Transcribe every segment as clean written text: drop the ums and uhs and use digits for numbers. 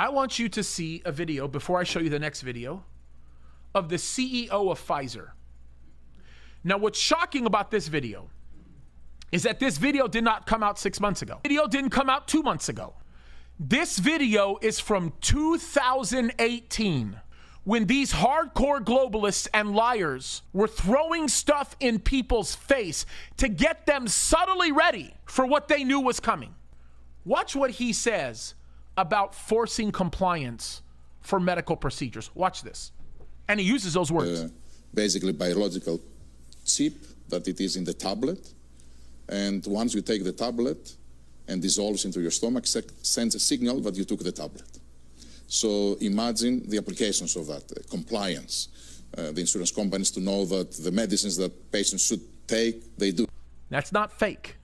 I want you to see a video before I show you the next video of the CEO of Pfizer. Now, what's shocking about this video is that this video did not come out 6 months ago. The video didn't come out 2 months ago. This video is from 2018, when these hardcore globalists and liars were throwing stuff in people's face to get them subtly ready for what they knew was coming. Watch what he says about forcing compliance for medical procedures. Watch this. And he uses those words. Basically biological chip that it is in the tablet. And once you take the tablet and dissolves into your stomach, sends a signal that you took the tablet. So imagine the applications of that, compliance. The insurance companies to know that the medicines that patients should take, they do. That's not fake.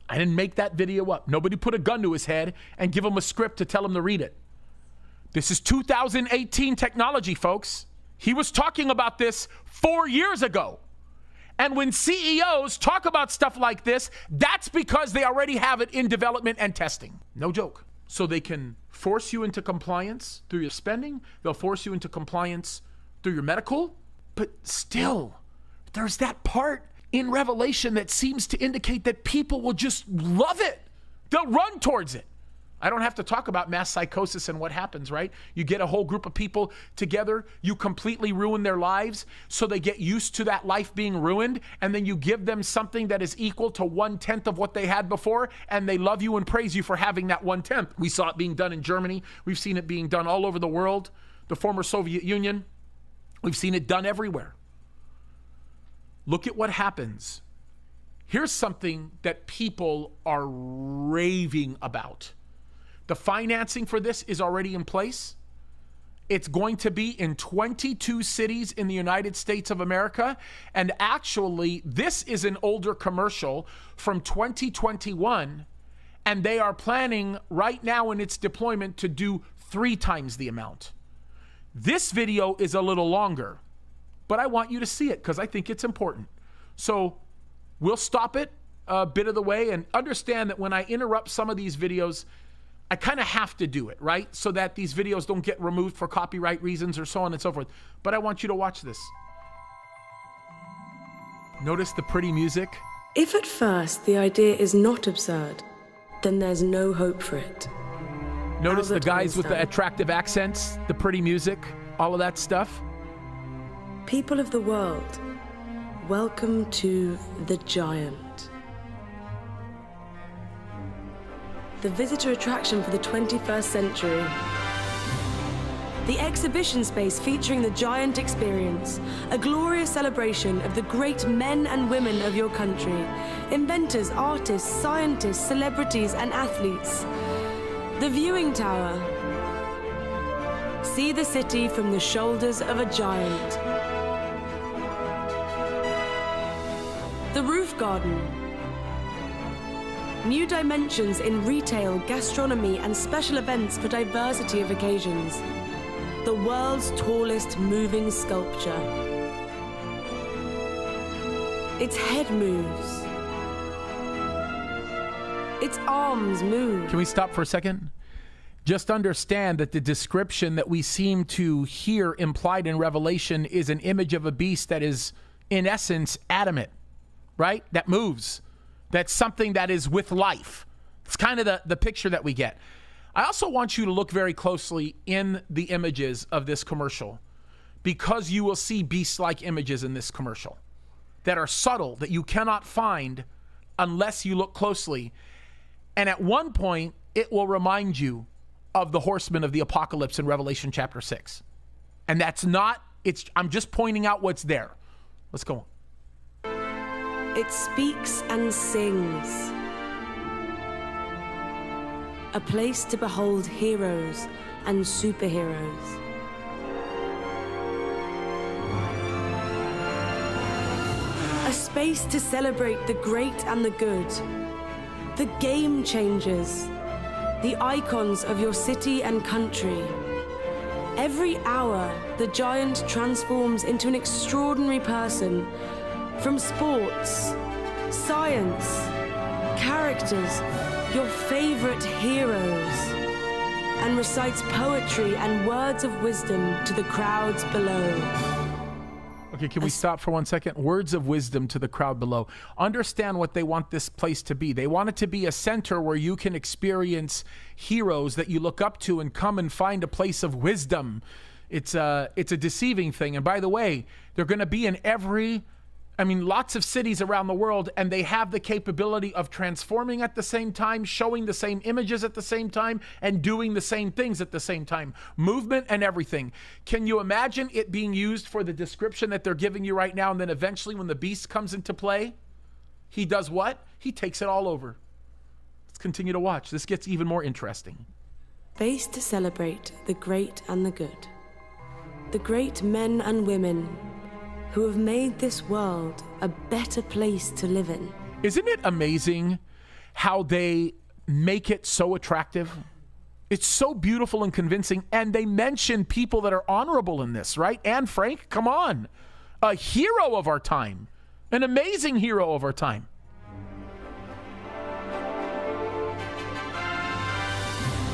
I didn't make that video up. Nobody put a gun to his head and give him a script to tell him to read it. This is 2018 technology, folks. He was talking about this 4 years ago. And when CEOs talk about stuff like this, that's because they already have it in development and testing. No joke. So they can force you into compliance through your spending. They'll force you into compliance through your medical. But still, there's that part in Revelation that seems to indicate that people will just love it. They'll run towards it. I don't have to talk about mass psychosis and what happens, right? You get a whole group of people together, you completely ruin their lives, so they get used to that life being ruined, and then you give them something that is equal to 1/10 of what they had before, and they love you and praise you for having that 1/10. We saw it being done in Germany. We've seen it being done all over the world. The former Soviet Union. We've seen it done everywhere. Look at what happens. Here's something that people are raving about. The financing for this is already in place. It's going to be in 22 cities in the United States of America. And actually, this is an older commercial from 2021. And they are planning right now in its deployment to do 3 times the amount. This video is a little longer, but I want you to see it because I think it's important. So we'll stop it a bit of the way and understand that when I interrupt some of these videos, I kind of have to do it, right? So that these videos don't get removed for copyright reasons or so on and so forth. But I want you to watch this. Notice the pretty music. If at first the idea is not absurd, then there's no hope for it. Notice the guys with the attractive accents, the pretty music, all of that stuff. People of the world, welcome to the Giant. The visitor attraction for the 21st century. The exhibition space featuring the Giant Experience, a glorious celebration of the great men and women of your country, inventors, artists, scientists, celebrities, and athletes. The viewing tower. See the city from the shoulders of a giant. The roof garden. New dimensions in retail, gastronomy, and special events for diversity of occasions. The world's tallest moving sculpture. Its head moves. Its arms move. Can we stop for a second? Just understand that the description that we seem to hear implied in Revelation is an image of a beast that is, in essence, adamant, right? That moves. That's something that is with life. It's kind of the picture that we get. I also want you to look very closely in the images of this commercial, because you will see beast-like images in this commercial that are subtle, that you cannot find unless you look closely. And at one point, it will remind you of the horsemen of the apocalypse in Revelation chapter 6. And that's not, I'm just pointing out what's there. Let's go on. It speaks and sings. A place to behold heroes and superheroes. A space to celebrate the great and the good. The game changers. The icons of your city and country. Every hour, the giant transforms into an extraordinary person. From sports, science, characters, your favorite heroes, and recites poetry and words of wisdom to the crowds below. Okay, can we stop for 1 second? Words of wisdom to the crowd below. Understand what they want this place to be. They want it to be a center where you can experience heroes that you look up to and come and find a place of wisdom. It's a deceiving thing. And by the way, they're going to be in lots of cities around the world, and they have the capability of transforming at the same time, showing the same images at the same time, and doing the same things at the same time. Movement and everything. Can you imagine it being used for the description that they're giving you right now, and then eventually when the beast comes into play, he does what? He takes it all over. Let's continue to watch. This gets even more interesting. Space to celebrate the great and the good. The great men and women who have made this world a better place to live in. Isn't it amazing how they make it so attractive? It's so beautiful and convincing, and they mention people that are honorable in this, right? Anne Frank, come on. A hero of our time. An amazing hero of our time.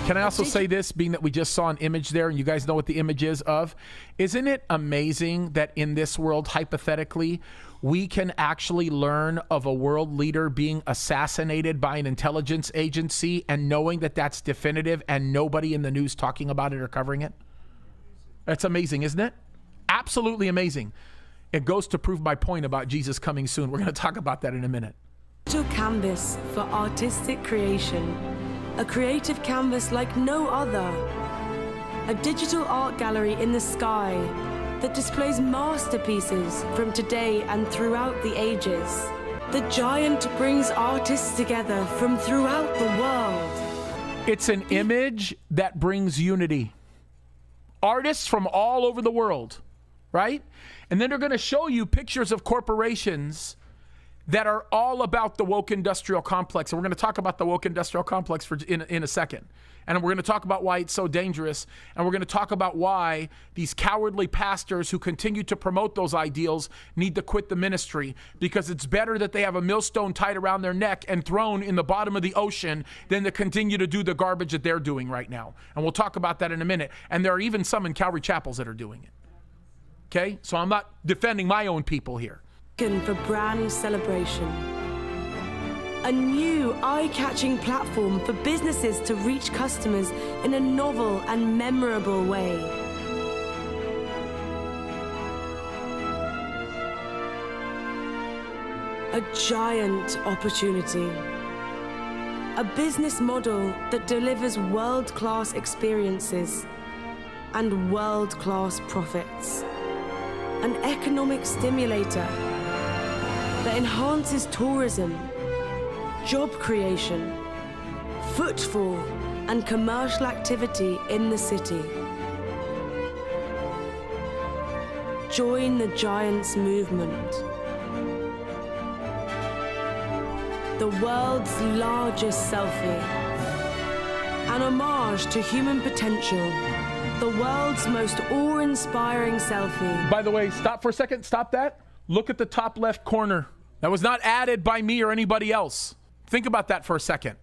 Can I also say this, being that we just saw an image there and you guys know what the image is of? Isn't it amazing that in this world, hypothetically, we can actually learn of a world leader being assassinated by an intelligence agency and knowing that that's definitive and nobody in the news talking about it or covering it? That's amazing, isn't it? Absolutely amazing. It goes to prove my point about Jesus coming soon. We're going to talk about that in a minute. Digital canvas for artistic creation. A creative canvas like no other. A digital art gallery in the sky that displays masterpieces from today and throughout the ages. The giant brings artists together from throughout the world. It's an image that brings unity. Artists from all over the world, right? And then they're going to show you pictures of corporations that are all about the woke industrial complex. And we're going to talk about the woke industrial complex in a second. And we're going to talk about why it's so dangerous. And we're going to talk about why these cowardly pastors who continue to promote those ideals need to quit the ministry, because it's better that they have a millstone tied around their neck and thrown in the bottom of the ocean than to continue to do the garbage that they're doing right now. And we'll talk about that in a minute. And there are even some in Calvary chapels that are doing it. Okay? So I'm not defending my own people here. For brand celebration. A new eye-catching platform for businesses to reach customers in a novel and memorable way. A giant opportunity. A business model that delivers world-class experiences and world-class profits. An economic stimulator that enhances tourism, job creation, footfall, and commercial activity in the city. Join the Giants movement. The world's largest selfie. An homage to human potential. The world's most awe-inspiring selfie. By the way, stop for a second. Stop that. Look at the top left corner. That was not added by me or anybody else. Think about that for a second.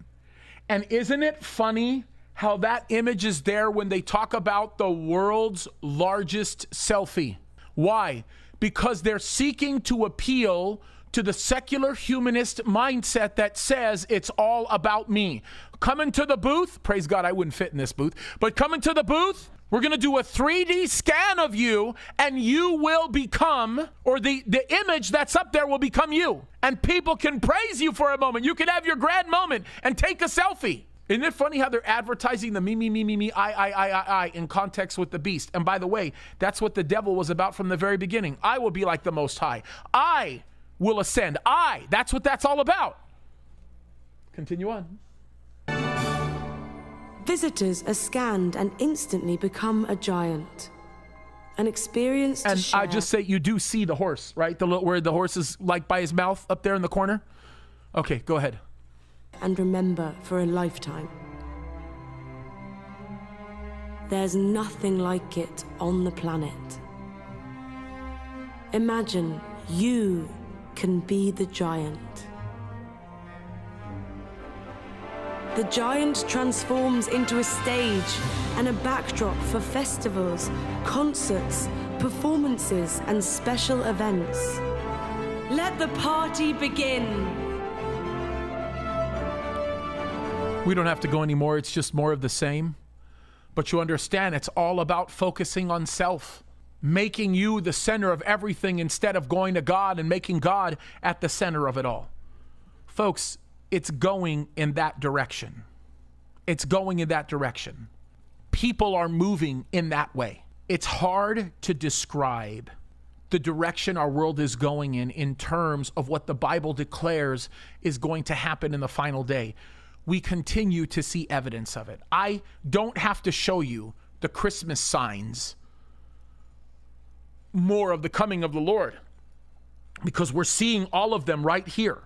And isn't it funny how that image is there when they talk about the world's largest selfie? Why? Because they're seeking to appeal to the secular humanist mindset that says it's all about me. Come into the booth. Praise God, I wouldn't fit in this booth. But come into the booth. We're going to do a 3D scan of you, and you will become, or the image that's up there will become you. And people can praise you for a moment. You can have your grand moment and take a selfie. Isn't it funny how they're advertising the me, I in context with the beast? And by the way, that's what the devil was about from the very beginning. I will be like the Most High. I will ascend. That's what that's all about. Continue on. Visitors are scanned and instantly become a giant. An experience to share. I just say you do see the horse, right? Where the horse is like by his mouth up there in the corner. Okay, go ahead. And remember for a lifetime. There's nothing like it on the planet. Imagine you can be the giant. the giant transforms into a stage and a backdrop for festivals, concerts, performances, and special events. Let the party begin! We don't have to go anymore. It's just more of the same. But you understand, it's all about focusing on self, making you the center of everything instead of going to God and making God at the center of it all. Folks, it's going in that direction. It's going in that direction. People are moving in that way. It's hard to describe the direction our world is going in terms of what the Bible declares is going to happen in the final day. We continue to see evidence of it. I don't have to show you the Christmas signs more of the coming of the Lord, because we're seeing all of them right here.